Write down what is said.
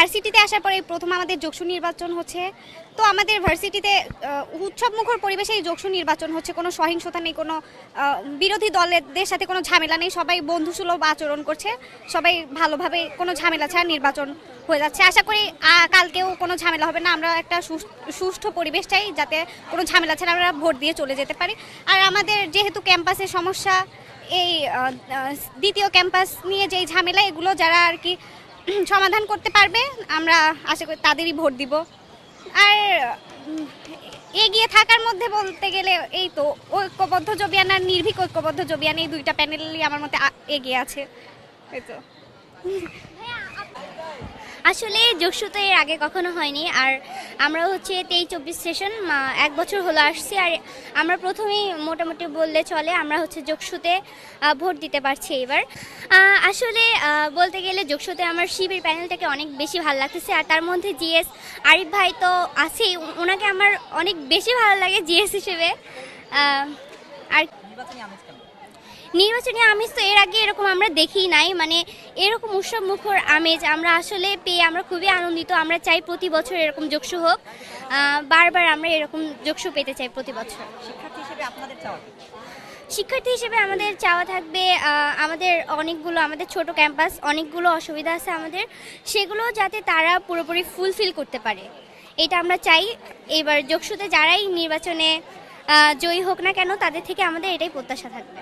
ভার্সিটিতে আসার পরে প্রথম আমাদের যোগসু নির্বাচন হচ্ছে। তো আমাদের ভার্সিটিতে উৎসবমুখর পরিবেশে এই যোগসু নির্বাচন হচ্ছে, কোনো সহিংসতা নেই, কোনো বিরোধী দলের সাথে কোনো ঝামেলা নেই, সবাই বন্ধুসুলভ আচরণ করছে, সবাই ভালোভাবে কোনো ঝামেলা ছাড়া নির্বাচন হয়ে যাচ্ছে। আশা করি কালকেও কোনো ঝামেলা হবে না। আমরা একটা সুষ্ঠু পরিবেশ চাই, যাতে কোনো ঝামেলা ছাড়া আমরা ভোট দিয়ে চলে যেতে পারি। আর আমাদের যেহেতু ক্যাম্পাসের সমস্যা, এই দ্বিতীয় ক্যাম্পাস নিয়ে যেই ঝামেলা, এগুলো যারা আর কি সমাধান করতে পারবে, আমরা আশা করি তাদেরই ভোট দিব। আর এগিয়ে থাকার মধ্যে বলতে গেলে এই তো ঐক্যবদ্ধ জবিয়ান আর নির্ভীক ঐক্যবদ্ধ জবিয়ান, এই দুইটা প্যানেলই আমার মতে এগিয়ে আছে। এই তো আসলে যোগসু তো এর আগে কখনো হয়নি, আর আমরা হচ্ছে 23-24 সেশন 1 বছর হলো আসছি। আর আমরা প্রথমেই মোটামুটি বললে চলে আমরা হচ্ছে যোগসুতে ভোট দিতে পারছি এবার। আসলে বলতে গেলে যোগসুতে আমার শিবির প্যানেলটাকে অনেক বেশি ভালো লাগতেছে, আর তার মধ্যে জিএস আরিফ ভাই তো আছেই, ওনাকে আমার অনেক বেশি ভালো লাগে জিএস হিসেবে। আর নির্বাচনী আমেজ তো এর আগে এরকম আমরা দেখি নাই, মানে এরকম উৎসব মুখর আমেজ আমরা আসলে পেয়ে আমরা খুবই আনন্দিত। আমরা চাই প্রতি বছর এরকম যোগসু হোক, বারবার আমরা এরকম যোগসু পেতে চাই প্রতি বছর। শিক্ষার্থী হিসেবে আপনাদের চাওয়া কি? শিক্ষার্থী হিসেবে আমাদের চাওয়া থাকবে, আমাদের ছোট ক্যাম্পাস, অনেকগুলো অসুবিধা আছে আমাদের, সেগুলো যাতে তারা পুরোপুরি ফুলফিল করতে পারে, এটা আমরা চাই। এবার যোগসুতে যারাই নির্বাচনে জয়ী হোক না কেন, তাদের থেকে আমাদের এটাই প্রত্যাশা থাকবে।